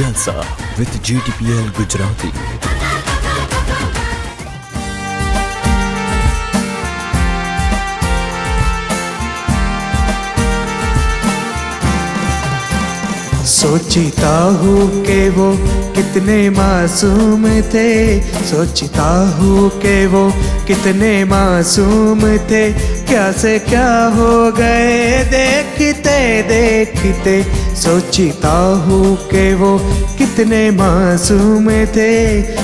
जलसा with GTPL Gujarati. सोचता हूँ कि वो कितने मासूम थे, सोचता हूँ कि वो कितने मासूम थे, क्या से क्या हो गए देखते देखते। सोचता हूँ कि वो कितने मासूम थे,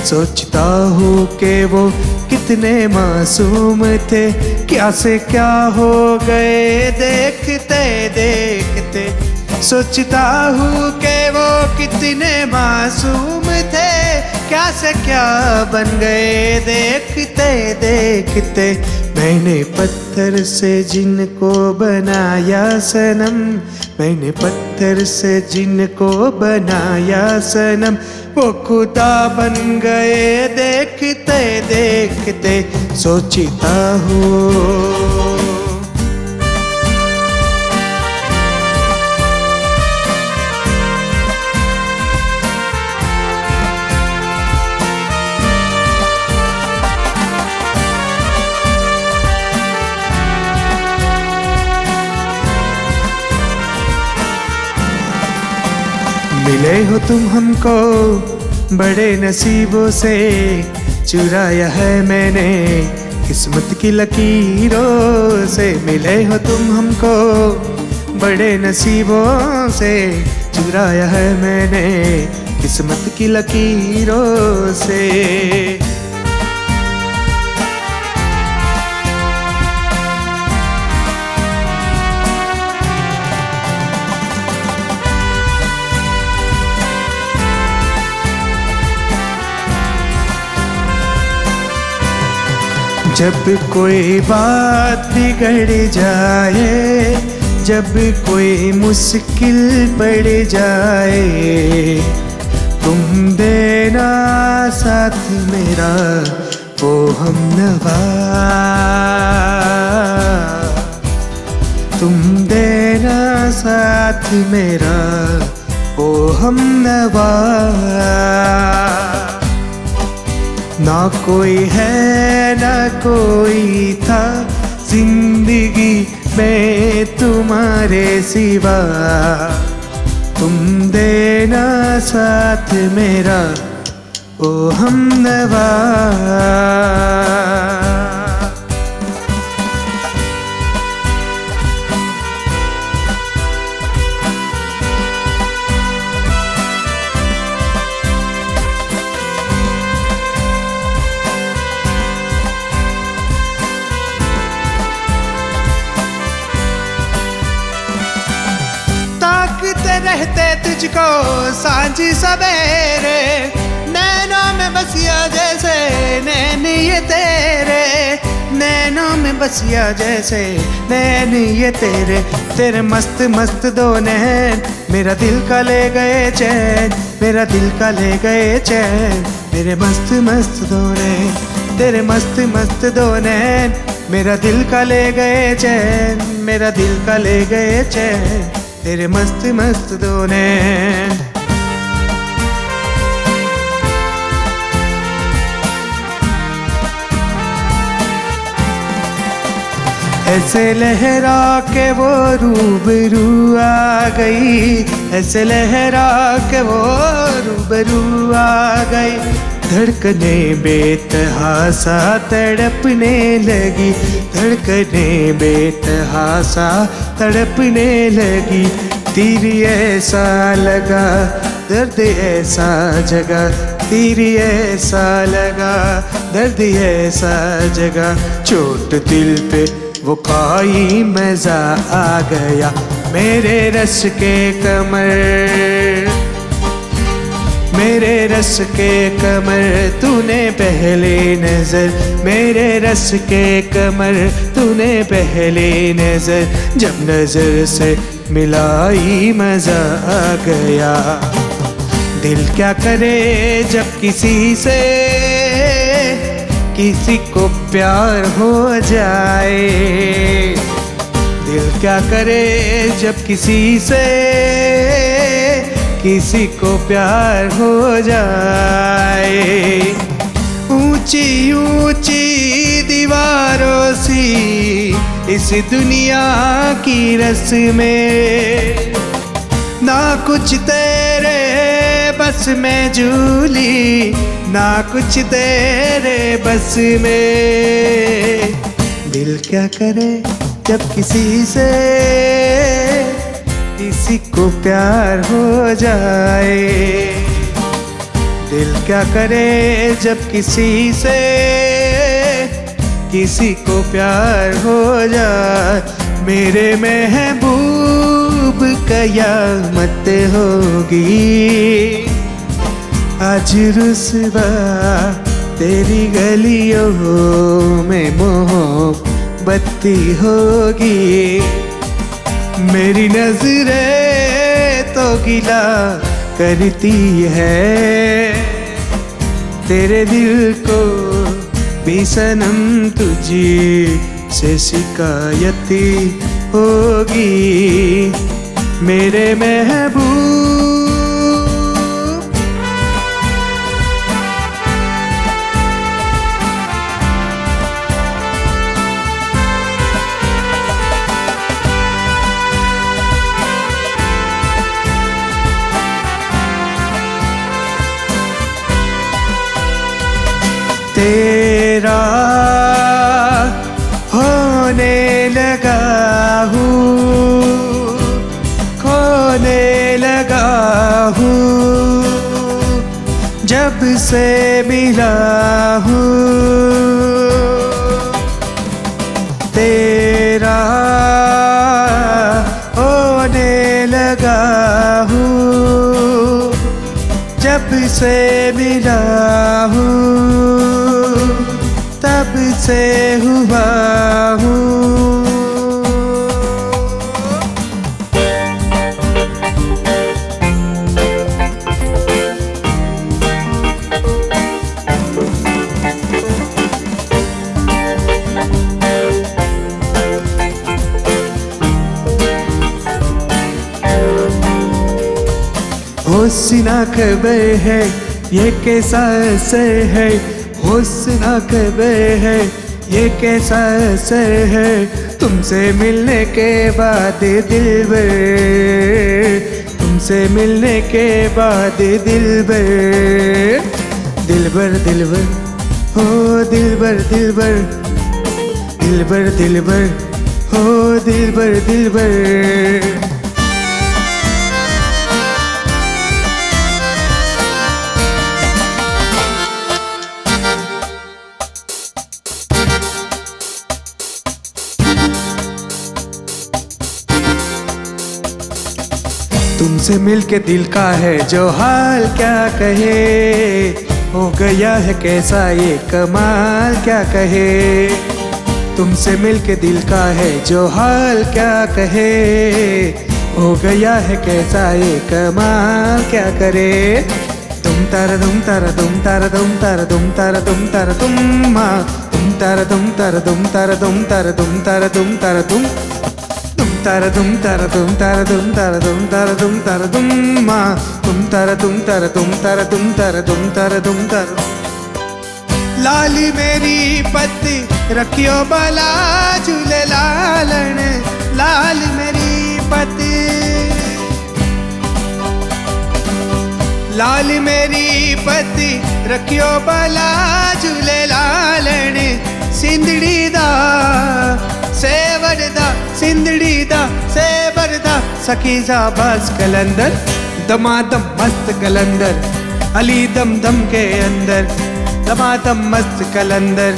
सोचता हूँ कि वो कितने मासूम थे, क्या से क्या हो गए देखते देखते। सोचता हूँ कि वो कितने मासूम थे, क्या से क्या बन गए देखते देखते। मैंने पत्थर से जिनको बनाया सनम, मैंने पत्थर से जिनको बनाया सनम, वो खुदा बन गए देखते देखते। सोचता हूँ मिले हो तुम हमको बड़े नसीबों से, चुराया है मैंने किस्मत की लकीरों से। मिले हो तुम हमको बड़े नसीबों से, चुराया है मैंने किस्मत की लकीरों से। जब कोई बात बिगड़ जाए, जब कोई मुश्किल पड़ जाए, तुम देना साथ मेरा वो हमनवा, तुम देना साथ मेरा वो हमनवा। ना कोई है ना कोई था जिंदगी में तुम्हारे सिवा, तुम देना साथ मेरा ओ हमनवा। रहते तुझको सांझ सवेरे, नैनों में बसिया जैसे नैन ये तेरे, नैनों में बसिया जैसे नैन ये तेरे। तेरे मस्त मस्त दो नैन मेरा दिल का ले गए चैन, मेरा दिल का ले गए चैन। मेरे मस्त मस्त दो नैन, तेरे मस्त मस्त दो नैन मेरा दिल का ले गए चैन, मेरा दिल का ले गए चैन। तेरे मस्त मस्त दो नैन। ऐसे लहरा के वो रूबरू आ गई, ऐसे लहरा के वो रूबरू आ गई। धड़कने बेतहासा तड़पने लगी, धड़कने बेतहासा तड़पने लगी। तीर ऐसा लगा दर्द ऐसा जगा, तीर ऐसा लगा दर्द ऐसा जगा। चोट दिल पे वो खाई मजा आ गया, मेरे रस के कमर, मेरे रस के कमर तूने पहले नजर, मेरे रस के कमर तूने पहले नजर। जब नजर से मिलाई मजा आ गया। दिल क्या करे जब किसी से किसी को प्यार हो जाए, दिल क्या करे जब किसी से किसी को प्यार हो जाए। ऊंची ऊंची दीवारों सी इस दुनिया की रस्में, ना कुछ तेरे बस में झूली, ना कुछ तेरे बस में। दिल क्या करे जब किसी को प्यार हो जाए। दिल क्या करे जब किसी को प्यार हो जाए। मेरे महबूब कयामत होगी, आज रुसवा तेरी गलियों में मोहब्बत होगी। मेरी नजरें तो गिला करती है, तेरे दिल को भी सनम तुझे से शिकायत होगी। मेरे महबूब तेरा होने लगा हूँ, खोने लगा हूँ, जब से मिला हूँ। तेरा होने लगा हूँ, जब से मिला हूँ, तब से हुआ हूँ। हुस्न खबर है ये कैसा असर है, हुस्न खबर है ये कैसा असर है। तुमसे मिलने के बाद दिलबर, तुमसे मिलने के बाद दिलबर, दिलबर दिलबर हो दिलबर दिलबर, दिलबर दिलबर हो दिलबर दिलबर। तुमसे मिलके दिल का है जो हाल क्या कहे, हो गया है कैसा ये कमाल क्या कहे। तुमसे मिलके दिल का है जो हाल क्या कहे, हो गया है कैसा ये कमाल क्या करे। तुम तारा तुम तारा तुम तारा तुम तारा तुम तारा तुम तारा तुम माँ, तुम तारा तुम तारा तुम तारा तुम तारा तुम तारा तुम तारा तुम तारा तुम तारा तुम तारा तुम तारा तुम तारा तुम तारा तुम माँ, तुम तारा तुम तारा तुम तारा तुम तारा तुम तारा तुम तारा। लाली मेरी पत्ती रखियो बला झूले लालन, लाल मेरी पत्ती, लाल मेरी पत्ती रखियो बला झूले लालन। सिंधड़ी दा सेवरदा, सिंधड़ी दा सेवरदा, सखी जा बस कलंदर, दमादम मस्त कलंदर, अली दम दम के अंदर, दमादम मस्त कलंदर,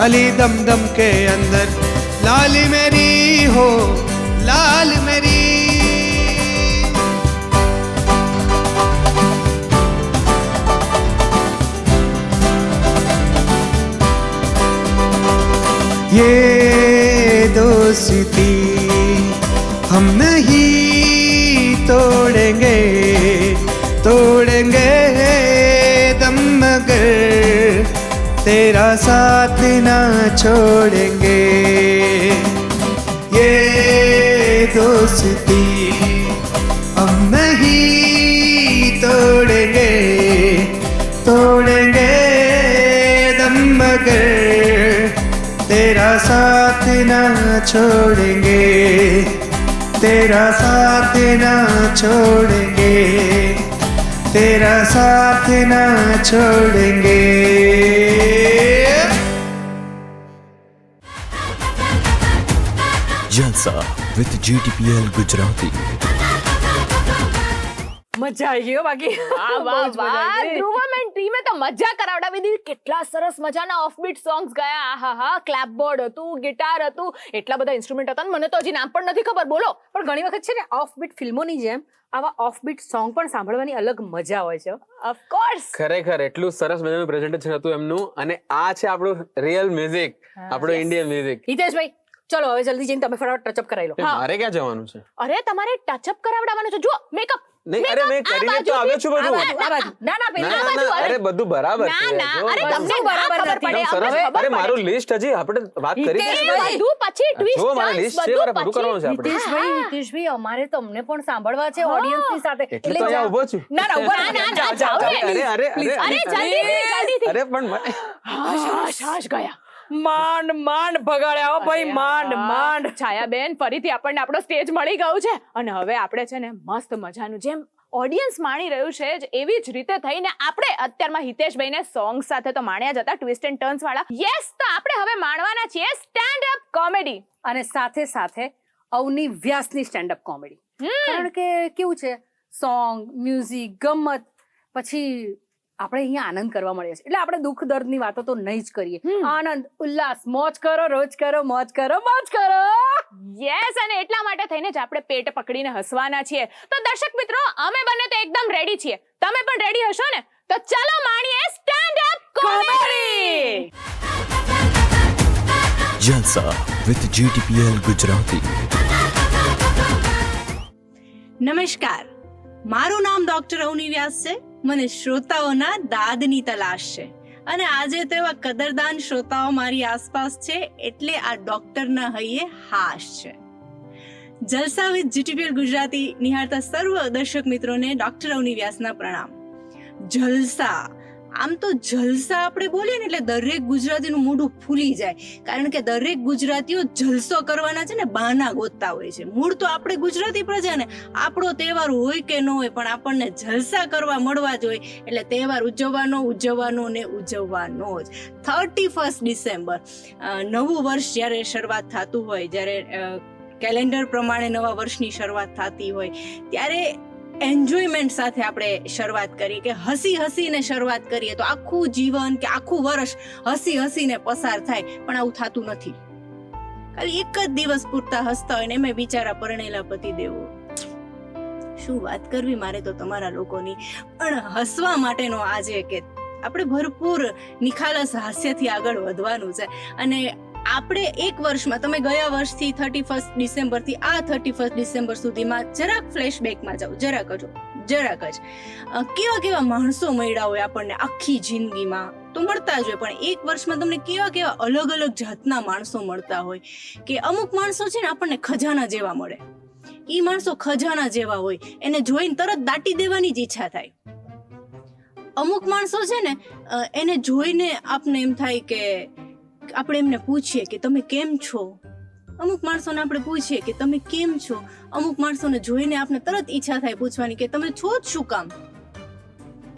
अली दम दम के अंदर। लाली मेरी हो लाल मेरी, ये दोस्ती हम नहीं तोड़ेंगे, तोड़ेंगे दम मगर तेरा साथ ना छोड़ेंगे। ये दोस्ती हम नहीं तोड़ेंगे दम मगर तेरा साथ ना छोड़ेंगे, तेरा साथ ना छोड़ेंगे, तेरा साथ ना छोड़ेंगे. जलसा with GTPL गुजराती. મજા આવી ગયો બાકી વાહ વાહ વાહ ધ્રુવમ એન્ડ ટીમે તો મજા કરાવડાવી દીધી. કેટલા સરસ મજાના ઓફબીટ સોંગ્સ ગયા. આહાહા, ક્લેપબોર્ડ હતું, ગિટાર હતું, એટલા બધા ઇન્સ્ટ્રુમેન્ટ હતા. મને તો હજી નામ પણ નથી ખબર. બોલો. પણ ઘણી વખત છે ને ઓફબીટ ફિલ્મોની જેમ આવા ઓફબીટ સોંગ પણ સાંભળવાની અલગ મજા હોય છે. ઓફકોર્સ. ખરેખર એટલું સરસ મજાનું પ્રેઝન્ટેશન હતું એમનું. અને આ છે આપણું રિયલ મ્યુઝિક, આપણું ઇન્ડિયન મ્યુઝિક. હિતેશભાઈ ચલો હવે જલ્દી જઈને તમે ફટાફટ ટચઅપ કરાવી લો. મારે ક્યાં જવાનું છે? અરે તમારે ટચઅપ કરાવડાવવાનું છે. જો મેકઅપ. નહીં, અરે મેં કરીને તો આવ્યો છું બધું. આ બાજુ. ના ના પેલા ના, ના, અરે બધું બરાબર છે. ના ના, અરે જો, તમને બરાબર ખબર નથી. પડે. એકદમ સરસ. અમને ખબર અરે મારું પડે. લિસ્ટ હજી આપણે વાત કરી હિતેશભાઈ, બધું પછી ટ્વિસ્ટ જો મારા લિસ્ટ છે, મારે બધું કરવાનું છે આપણે. હિતેશભાઈ અમારે તમને પણ સાંભળવા છે ઓડિયન્સ ની સાથે. એટલે તો અહીંયા ઊભો છું. ના ના ઉભા ના, રહો. ના, જાઓ, જાઓ, જાઓ, જાઓ. અરે અરે અરે અરે જલ્દીથી. અરે પણ હાશ ગયા. માંડ માંડ ભગાડ્યા હો ભાઈ, માંડ માંડ. છાયાબેન, ફરીથી આપણને આપણો સ્ટેજ મળી ગયું છે અને હવે આપણે છે ને મસ્ત મજાનું જેમ ઓડિયન્સ માણી રહ્યું છે જ એવી જ રીતે થઈને આપણે અત્યારમાં હિતેશભાઈને સોંગ સાથે તો માણ્યા જતા ટ્વિસ્ટ એન્ડ ટર્ન્સ વાળા. યસ, તો આપણે હવે માણવાના છીએ સ્ટેન્ડ અપ કોમેડી. અને સાથે સાથે અવની વ્યાસની સ્ટેન્ડ અપ કોમેડી. કારણ કે કેવું છે, સોંગ, મ્યુઝિક, ગમત, પછી આપણે અહીંયા આનંદ કરવા મળીએ છીએ. એટલે આપણે દુઃખ દર્દની વાતો તો નહીં જ કરીએ. આનંદ, ઉલ્લાસ, મોજ કરો, રોજ કરો, મોજ કરો, મોજ કરો. યસ, અને એટલા માટે થઈને જ આપણે પેટ પકડીને હસવાના છીએ. તો દર્શક મિત્રો, અમે બંને તો એકદમ રેડી છીએ. તમે પણ રેડી હશો ને? તો ચલો માણીએ સ્ટેન્ડ અપ કોમેડી. जलसा with GTPL गुजराती. નમસ્કાર, મારું નામ ડોક્ટર અવની વ્યાસ છે. મને શ્રોતાઓના દાદની તલાશ છે અને આજે તો એવા કદરદાન શ્રોતાઓ મારી આસપાસ છે એટલે આ ડોક્ટરના હૈયે હાશ છે. જલસા વિથ જીટીપીએલ ગુજરાતી નિહાળતા સર્વ દર્શક મિત્રોને ડોક્ટર અવની વ્યાસના પ્રણામ. જલસા, આમ તો જલસા આપણે બોલીએ ને એટલે દરેક ગુજરાતીનું મોઢું ફૂલી જાય, કારણ કે દરેક ગુજરાતીઓ જલસો કરવાના છે ને બહાના ગોતતા હોય છે. મૂળ તો આપણે ગુજરાતી પ્રજા ને આપણો તહેવાર હોય કે ન હોય પણ આપણને જલસા કરવા મળવા જ હોય એટલે તહેવાર ઉજવવાનો ને ઉજવવાનો જ. 31 ડિસેમ્બર નવું વર્ષ જ્યારે શરૂઆત થતું હોય, જ્યારે કેલેન્ડર પ્રમાણે નવા વર્ષની શરૂઆત થતી હોય ત્યારે એન્જોયમેન્ટ સાથે આપણે શરૂઆત કરી કે હસી હસીને શરૂઆત કરીએ તો આખું જીવન કે આખું વર્ષ હસી હસીને પસાર થાય, પણ આવું થતું નથી. ખાલી એક જ દિવસ પૂરતા હસતા હોય ને એમાં બિચારા પરણેલા પતિદેવો. શું વાત કરવી મારે તો તમારા લોકોની. પણ હસવા માટેનો આજે કે આપણે ભરપૂર નિખાલસ હાસ્યથી આગળ વધવાનું છે. અને આપણે એક વર્ષમાં, તમે ગયા વર્ષથી 31 ડિસેમ્બરથી આ 31 ડિસેમ્બર સુધીમાં જરાક ફ્લેશબેકમાં જાઓ, જરાક જ કેવા કેવા માણસો મળ્યા હોય આપણને આખી જિંદગીમાં તો મળતા જ હોય, પણ એક વર્ષમાં તમને કેવા કેવા અલગ અલગ જાતના માણસો મળતા હોય કે અમુક માણસો છે ને આપણને ખજાના જેવા મળે. એ માણસો ખજાના જેવા હોય, એને જોઈને તરત દાટી દેવાની જ ઈચ્છા થાય. અમુક માણસો છે ને એને જોઈને આપને એમ થાય કે આપણે એમને પૂછીએ કે તમે કેમ છો. અમુક માણસોને આપણે પૂછીએ કે તમે કેમ છો. અમુક માણસોને જોઈને આપણે તરત ઈચ્છા થાય પૂછવાની કે તમે છો જ શું કામ,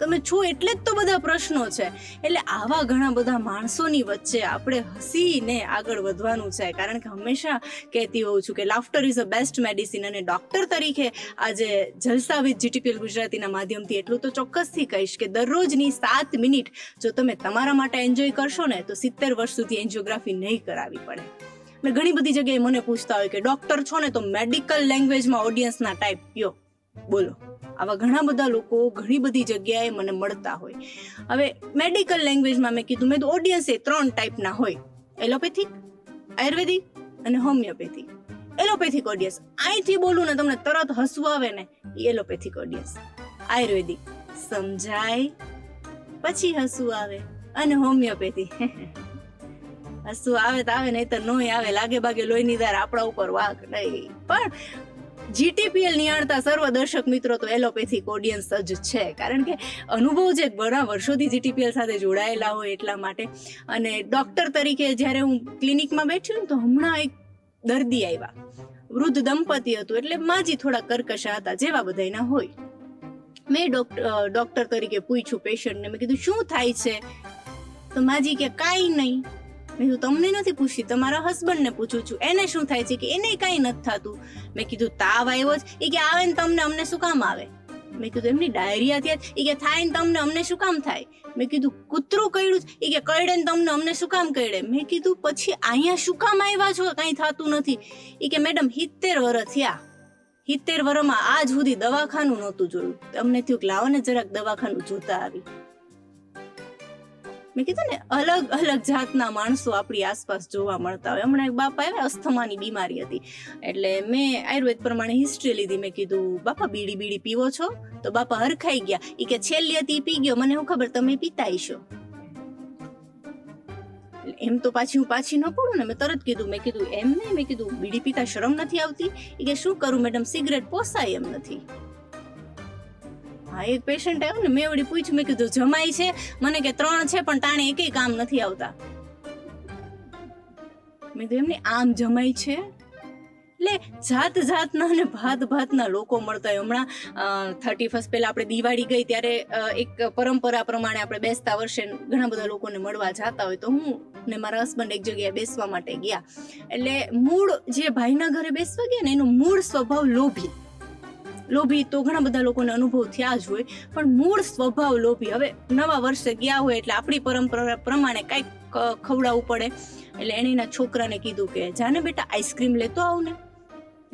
તમે છો એટલે જ તો બધા પ્રશ્નો છે. એટલે આવા ઘણા બધા માણસોની વચ્ચે આપણે હસીને આગળ વધવાનું છે, કારણ કે હંમેશા કહેતી હોઉં છું કે laughter is a best medicine. અને ડોક્ટર તરીકે આજે જલસા વિથ જીટીપીએલ ગુજરાતીના માધ્યમથી એટલું તો ચોક્કસથી કહીશ કે દરરોજની 7 મિનિટ જો તમે તમારા માટે એન્જોય કરશો ને તો 70 વર્ષ સુધી એન્જિયોગ્રાફી નહીં કરાવવી પડે. મેં ઘણી બધી જગ્યાએ મને પૂછતા હોય કે ડોક્ટર છો ને તો મેડિકલ લેંગ્વેજમાં ઓડિયન્સના ટાઈપ કયો, બોલો. આવા ઘણા બધા લોકો ઘણી બધી જગ્યાએ મને મળતા હોય. હવે મેડિકલ લેંગ્વેજમાં મેં કીધું, મેં તો ઓડિયન્સ 3 ટાઈપના હોય: એલોપેથિક, આયુર્વેદિક અને હોમિયોપેથિક. એલોપેથિક ઓડિયન્સ, અહીંથી બોલું ને તમને તરત હસવું આવે ને, એ એલોપેથિક ઓડિયન્સ. આયુર્વેદિક સમજાય પછી હસવું આવે, અને હોમિયોપેથી હસવું આવે તો આવે, નહીં તો નોય આવે, લાગે બાગે લોહીની ધાર આપણા ઉપર વાક નહીં. પણ જીટીપીએલ નિહાળતા સર્વ દર્શક મિત્રો તો એલોપેથિક ઓડિયન્સ જ છે, કારણ કે અનુભવ છે ઘણા વર્ષોથી જીટીપીએલ સાથે જોડાયેલા હોય એટલા માટે. અને ડૉક્ટર તરીકે જ્યારે હું ક્લિનિકમાં બેઠી ને તો હમણાં એક દર્દી આવ્યા, વૃદ્ધ દંપતી હતું, એટલે માજી થોડા કર્કશા હતા જેવા બધાના હોય. મેં ડૉક્ટર તરીકે પૂછ્યું પેશન્ટને, મેં કીધું શું થાય છે? તો માજી કે કાંઈ નહીં. મેં કીધું તમને નથી પૂછતી, તમારા હસબન્ડને પૂછું છું, એને શું થાય છે? કે એને કાંઈ નથી થતું. મેં કીધું તાવ આવ્યો જ? એ કે આવે ને તમને, અમને શું કામ આવે? મેં કીધું એમની ડાયરિયા થયા? એ કે થાય ને તમને, અમને શું કામ થાય? મેં કીધું કૂતરું કઈડું? એ કે કઈડે ને તમને, અમને શું કામ કઈડે? મેં કીધું પછી અહીંયા શું કામ આવ્યા છો, કાંઈ થતું નથી? એ કે મેડમ 70 વર્ષ થયા, 70 વર્ષમાં આજ સુધી દવાખાનું નહોતું જોયું. અમને થયું કે લાવો ને જરાક દવાખાનું જોતા આવી. મેં કીધું ને અલગ અલગ જાતના માણસો આપણી આસપાસ જોવા મળતા હોય. હમણાં એક બાપા આવ્યા, અસ્થમાની બીમારી હતી, એટલે મેં આયુર્વેદ પ્રમાણે હિસ્ટ્રી લીધી. મેં કીધું બાપા બીડી પીવો છો? તો બાપા હરખાઈ ગયા. એ કે છેલ્લી હતી પી ગયો, મને શું ખબર તમે પીતા હશો. એમ તો પાછી હું પાછી ન પડું ને, મેં તરત કીધું. મેં કીધું એમ નહીં, મેં કીધું બીડી પીતા શરમ નથી આવતી? એ કે શું કરું મેડમ, સિગરેટ પોસાય એમ નથી. હા, એક પેશન્ટ આવ્યો ને, મેં વળી પૂછ્યું, મેં કીધું જમાઈ છે? મને કે 3 છે પણ તાણે એકેય કામ નથી આવતા. મેં કીધું એમને આમ જમાઈ છે? એટલે જાત જાતના અને ભાતના લોકો મળતા હોય. હમણાં 31 પહેલા આપણે દિવાળી ગઈ ત્યારે એક પરંપરા પ્રમાણે આપણે બેસતા વર્ષે ઘણા બધા લોકોને મળવા જતા હોય, તો હું ને મારા હસબન્ડ એક જગ્યાએ બેસવા માટે ગયા. એટલે મૂળ જે ભાઈના ઘરે બેસવા ગયા ને, એનો મૂળ સ્વભાવ લોભી તો ઘણા બધા લોકોને અનુભવ થયા જ હોય, પણ મૂળ સ્વભાવ લોભી. હવે નવા વર્ષે ગયા હોય એટલે આપણી પરંપરા પ્રમાણે કાંઈક ખવડાવવું પડે. એટલે એને એના છોકરાને કીધું કે જાને બેટા આઈસ્ક્રીમ લેતો આવ ને,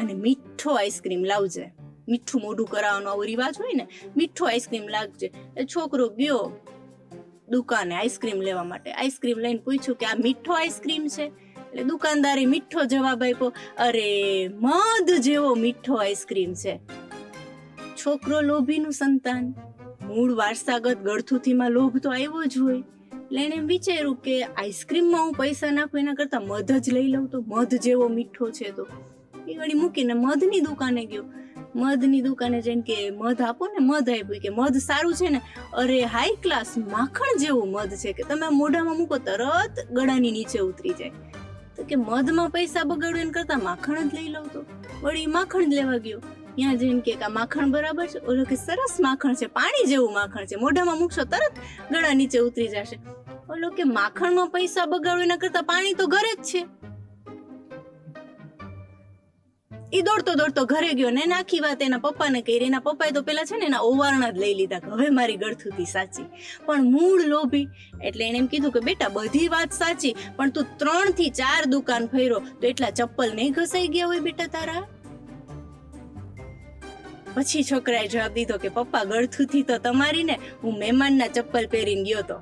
અને મીઠો આઈસ્ક્રીમ લાવજે. મીઠું મોઢું કરાવવાનો આવો રિવાજ હોય ને, મીઠો આઈસ્ક્રીમ લાવજે. એ છોકરો ગયો દુકાને આઈસ્ક્રીમ લેવા માટે. આઈસ્ક્રીમ લઈને પૂછ્યું કે આ મીઠો આઈસ્ક્રીમ છે? એટલે દુકાનદારે મીઠો જવાબ આપ્યો, અરે મધ જેવો મીઠો આઈસ્ક્રીમ છે. છોકરો લોભીનું સંતાન, મૂળ વારસાગત ગળથુથીમાં લોભ તો આવ્યો જ હોય. એટલે એને એમ વિચાર્યું કે આઈસ્ક્રીમમાં હું પૈસા નાખું એના કરતા મધ જ લઈ લઉં, તો મધ જેવો મીઠો છે. તો એ વળી મૂકીને મધની દુકાને ગયો. મધની દુકાને જઈને કે મધ આપો ને, મધ આપ્યું. કે મધ સારું છે ને? અરે હાઈ ક્લાસ માખણ જેવું મધ છે, કે તમે મોઢામાં મૂકો તરત ગળાની નીચે ઉતરી જાય. તો કે મધમાં પૈસા બગાડવું એના કરતા માખણ જ લઈ લઉં. તો વળી માખણ જ લેવા ગયો. ત્યાં જઈને કે આ માખણ બરાબર છે? ઓલો કે સરસ માખણ છે, પાણી જેવું માખણ છે, મોઢામાં મૂકશો તરત ગળા નીચે ઉતરી જશે. ઓલો કે માખણમાં પૈસા બગાડવું એના કરતા પાણી તો ઘરે જ છે. એ દોડતો ઘરે ગયો ને આખી વાત એના પપ્પાને કહી. એના પપ્પાએ તો પેલા છે ને એના ઓવારણા જ લઈ લીધા કે હવે મારી ગળથુથી સાચી. પણ મૂળ લોભી, એટલે એને એમ કીધું કે બેટા બધી વાત સાચી, પણ તું 3 થી 4 દુકાન ફર્યો તો એટલા ચપ્પલ નહીં ઘસાઈ ગયા હોય બેટા તારા? પછી છોકરાએ જવાબ દીધો કે પપ્પા ગળથુથી તો તમારી ને, હું મહેમાનના ચપ્પલ પહેરીને ગયો તો.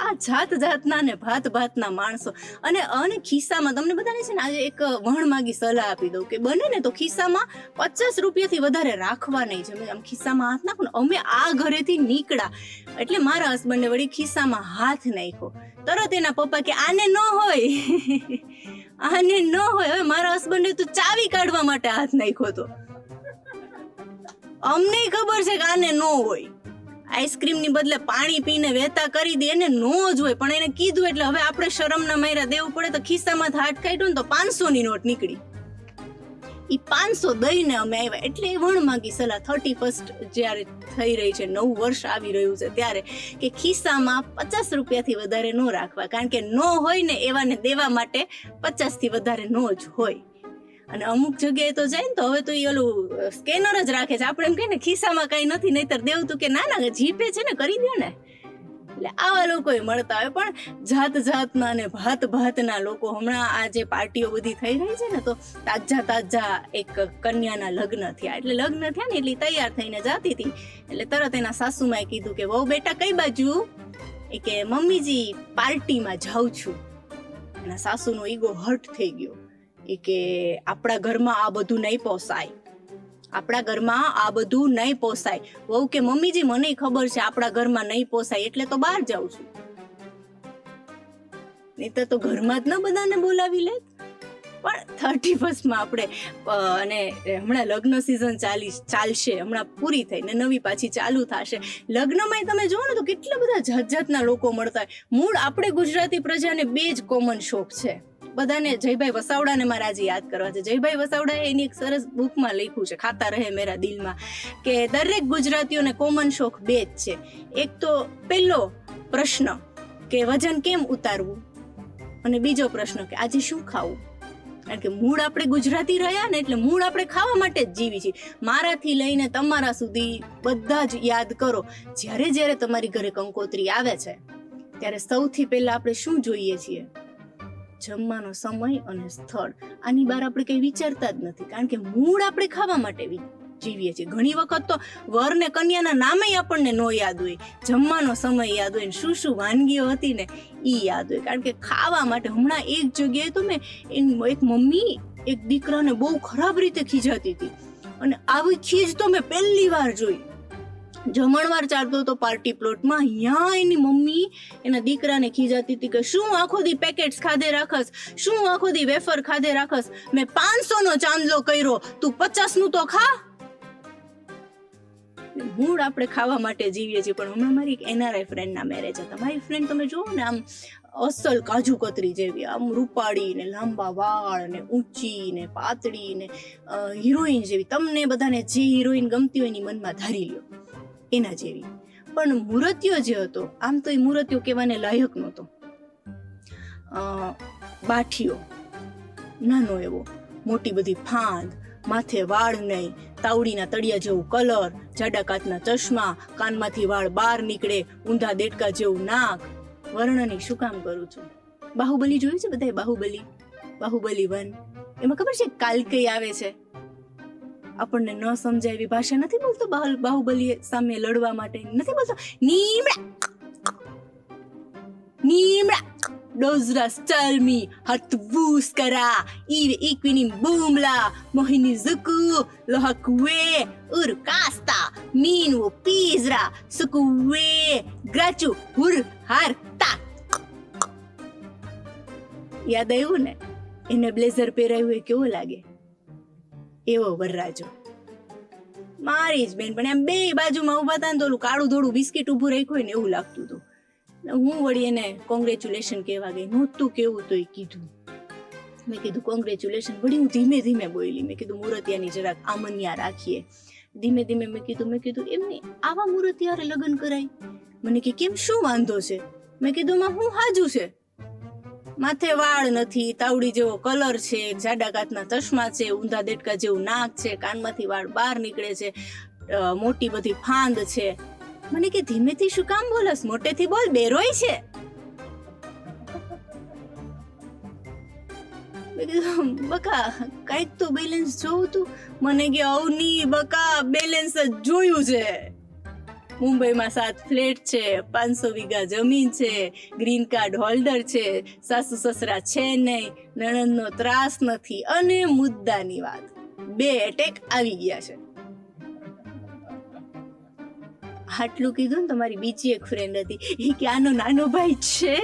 આ જાતના ને ભાતના માણસો. અને ખિસ્સામાં તમને બધાને છે ને આજે એક વણમાગી સલાહ આપી દઉં કે બને ને તો ખિસ્સામાં 50 રૂપિયાથી વધારે રાખવા નહીં. છે આમ ખિસ્સામાં હાથ નાખો ને. અમે આ ઘરેથી નીકળ્યા એટલે મારા હસબન્ડે વળી ખિસ્સામાં હાથ નાખ્યો. તરત એના પપ્પા કે આને ન હોય આને ન હોય. હવે મારા હસબન્ડે તો ચાવી કાઢવા માટે હાથ નાખ્યો હતો. અમને ખબર છે કે આને ન હોય. આઈસ્ક્રીમ ની બદલે પાણી પીને વહેતા કરી દે, એને નો જ હોય, પણ એને કીધું એટલે હવે આપણે શરમના માર્યા દેવું પડે. તો ખિસ્સામાં હાથ કાઢ્યો ને તો 500 ની નોટ નીકળી. ઈ 500 દઈને અમે આવ્યા. એટલે એ વણમાગી સલાહ 31 જ્યારે થઈ રહી છે, નવું વર્ષ આવી રહ્યું છે ત્યારે, કે ખિસ્સામાં 50 રૂપિયાથી વધારે ન રાખવા. કારણ કે નો હોય ને એવાને દેવા માટે 50 થી વધારે નો જ હોય. અને અમુક જગ્યાએ તો જાય ને તો હવે તો એ ઓલું સ્કેનર જ રાખે છે. આપણે એમ કહીએ ને ખિસ્સામાં કઈ નથી, નહીતર દેવું તું કે ના જીપે છે ને કરી દો ને. એટલે આવા લોકો મળતા હોય. પણ જાતના અને ભાતના લોકો. હમણાં આ જે પાર્ટીઓ બધી થઈ રહી છે ને, તો તાજા એક કન્યાના લગ્ન થયા. એટલે લગ્ન થયા ને એટલે તૈયાર થઈને જાતી હતી. એટલે તરત એના સાસુમાએ કીધું કે વહુ બેટા કઈ બાજુ? એ કે મમ્મીજી પાર્ટીમાં જાઉં છું. એના સાસુનો ઈગો હર્ટ થઈ ગયો. એ કે આપણા ઘરમાં આ બધું નહીં પોસાય, આપણા ઘરમાં આ બધું નહીં પોસાય. વહુ કે મમ્મીજી મને ખબર છે આપણા ઘરમાં નહીં પોસાય એટલે તો બહાર જાઉં છું. નહીતર તો ઘરમાં જ ન બધાને બોલાવી લે. પણ 31st આપણે અને હમણાં લગ્ન સિઝન ચાલશે, હમણાં પૂરી થઈને નવી પાછી ચાલુ થશે. લગ્નમાં તમે જુઓ ને તો કેટલા બધા જાતના લોકો મળતા હોય. મૂળ આપણે ગુજરાતી પ્રજાને 2 જ કોમન શોખ છે બધાને. જયભાઈ વસાવડાને મારે આજે યાદ કરવા છે. જયભાઈ વસાવડાએ એની એક સરસ બુકમાં લખ્યું છે, ખાતા રહે મેરા દિલમાં, કે દરેક ગુજરાતીઓને કોમન શોખ 2 જ છે. એક તો પહેલો પ્રશ્ન કે વજન કેમ ઉતારવું, અને બીજો પ્રશ્ન કે આજે શું ખાવું. કારણ કે મૂળ આપણે ગુજરાતી રહ્યા ને એટલે મૂળ આપણે ખાવા માટે જ જીવી છીએ. મારાથી લઈને તમારા સુધી બધા જ યાદ કરો, જ્યારે તમારી ઘરે કંકોત્રી આવે છે ત્યારે સૌથી પહેલા આપણે શું જોઈએ છીએ? જમવાનો સમય અને સ્થળ. આની બહાર આપણે કંઈ વિચારતા જ નથી, કારણ કે મૂળ આપણે ખાવા માટે જીવીએ છીએ. ઘણી વખત તો વર ને કન્યાના નામે આપણને ન યાદ હોય, જમવાનો સમય યાદ હોય, ને શું વાનગીઓ હતી ને એ યાદ હોય, કારણ કે ખાવા માટે. હમણાં એક જગ્યાએ તો મેં એક મમ્મી એક દીકરાને બહુ ખરાબ રીતે ખીજાતી હતી, અને આવી ખીજ તો મેં પહેલી વાર જોઈ. જમણવાર ચાલતો હતો પાર્ટી પ્લોટમાં, અહીંયા એની મમ્મી એના દીકરાને ખીજાતી હતી કે શું આખો દી પેકેટ્સ ખાધે રાખસ, શું આખો દી વેફર ખાધે રાખસ, મેં 500 નો ચાંદલો કર્યો, તું 50 નું તો ખા. મૂળ આપણે ખાવા માટે જીવીએ છીએ. પણ હમણાં મારી એક NRI ફ્રેન્ડના મેરેજ હતા. મારી ફ્રેન્ડ તમે જુઓ ને આમ અસલ કાજુ કતરી જેવી, આમ રૂપાળી ને લાંબા વાળ ને ઊંચી ને પાતળી ને હિરોઈન જેવી. તમને બધાને જે હિરોઈન ગમતી હોય એની મનમાં ધારી લ્યો એના જેવી. પણ મૂર્તિઓ જે હતો, આમ તો એ મૂર્તિઓ કહેવાને લાયક નહોતો. બાઠીઓ નાનો એવો, મોટી બધી ફાંદ, માથે વાળ નહીં, તાવડીના તળિયા જેવું કલર, જાડા કાચના ચશ્મા, કાનમાંથી વાળ બહાર નીકળે, ઊંધા દેડકા જેવું નાક. વર્ણની શું કામ કરું છું? બાહુબલી જોયું છે બધાએ? બાહુબલી 1 એમાં ખબર છે કાલકઈ આવે છે. આપણને ન સમજાય એવી ભાષા નથી બોલતો બાહુબલી સામે લડવા માટે. નથી બોલતો નીમડા ડોઝરા સ્ટલમી hatvuskara ikvinim boomla mohini zuku lohakwe urkasta minu pizra sukuwe grachu hur harta. યાદ આવ્યું ને? એને બ્લેઝર પહેરાવ્યું હોય કેવો લાગે? એવો વરરાજો. મારી જ બેન પણ એમ 2 બાજુમાં ઉભા હતા ને તો ઓલું કાળું ધોળું બિસ્કિટ ઉભું રાખ્યું હોય ને એવું લાગતું હતું. હું વળી એને કોંગ્રેચ્યુલેશન કહેવા ગઈ, નહોતું કેવું તો એ કીધું. મેં કીધું કોંગ્રેચ્યુલેશન. વળી હું ધીમે ધીમે બોલી. મેં કીધું મૂર્તિયાની જરાક આમન્યા રાખીએ. ધીમે ધીમે મેં કીધું એમને આવા મૂર્તિયારે લગ્ન કરાય? મને કે કેમ, શું વાંધો છે? મેં કીધું માં હું હાજુ છે, માથે વાળ નથી, તાવડી જેવો કલર છે, જાડા કાચના ચશ્મા છે, ઊંધા દેડકા જેવું નાક છે, કાનમાંથી વાળ બહાર નીકળે છે, મોટી બધી ફાંદ છે. મને કે ધીમેથી શું કામ બોલસ? મોટેથી બોલ, બેરોય છે. બકા કઈક તો બેલેન્સ જોવું તું. મને કે અવની બકા બેલેન્સ જ જોયું છે. મુંબઈમાં 7 ફ્લેટ છે, 500 વીઘા જમીન છે, ગ્રીન કાર્ડ હોલ્ડર છે, સાસુ સસરા છે નહીં, નણંદનો ત્રાસ નથી, અને મુદ્દાની વાત 2 એટેક આવી ગયા છે. આટલું કીધું ને તમારી બીજી એક ફ્રેન્ડ હતી, એ કે આનો નાનો ભાઈ છે.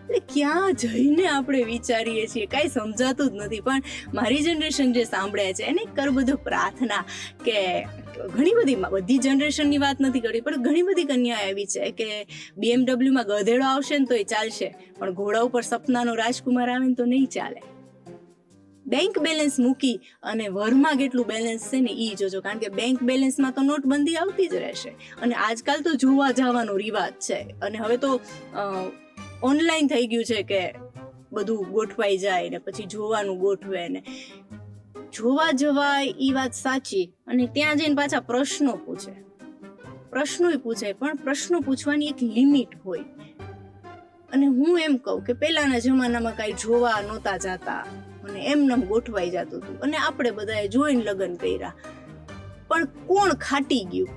એટલે ક્યાં જઈને આપણે વિચારીએ છીએ કાંઈ સમજાતું જ નથી. પણ મારી જનરેશન જે સાંભળે છે એને કર બધું પ્રાર્થના કે બધી જનરેશનની વાત નથી કરી, પણ ઘણી બધી કન્યા એવી છે કે BMW માં ગધેડો આવશે ને તો એ ચાલશે, પણ ઘોડા ઉપર સપનાનો રાજકુમાર આવે ને તો નહીં ચાલે. બેંક બેલેન્સ મૂકી અને વરમાં કેટલું બેલેન્સ છે ને એ જોજો, કારણ કે બેંક બેલેન્સમાં તો નોટબંધી આવતી જ રહેશે. અને આજકાલ તો જોવા જવાનો રિવાજ છે, અને હવે તો ઓનલાઈન થઈ ગયું છે કે બધું ગોઠવાઈ જાય ને પછી જોવાનું ગોઠવે ને જોવા જવાય. એ વાત સાચી. અને ત્યાં જઈને પાછા પ્રશ્નો પૂછાય, પણ પ્રશ્નો પૂછવાની એક લિમિટ હોય. અને હું એમ કહું કે પહેલાના જમાનામાં કાંઈ જોવા નહોતા જતા અને એમનેમ ગોઠવાઈ જતું હતું, અને આપણે બધાએ જોઈને લગ્ન કર્યા. પણ કોણ ખાટી ગયું?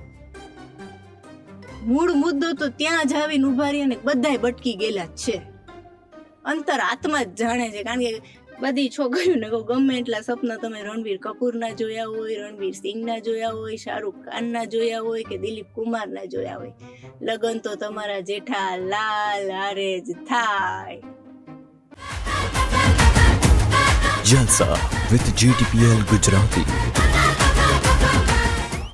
મૂળ મુદ્દો તો ત્યાં જ આવીને ઉભા રહી અને બધાય બટકી ગયેલા જ છે. અંતર આત્મા જ જાણે છે. કારણ કે બધી છોકરીઓને ગમે એટલા સપના તમે રણવીર કપૂરના જોયા હોય, રણવીર સિંહના જોયા હોય, શાહરુખ ખાનના જોયા હોય કે દિલીપ કુમારના જોયા હોય, લગ્ન તો તમારા જેઠા લાલ હારે જ થાય. જલસા with GTPL ગુજરાતી.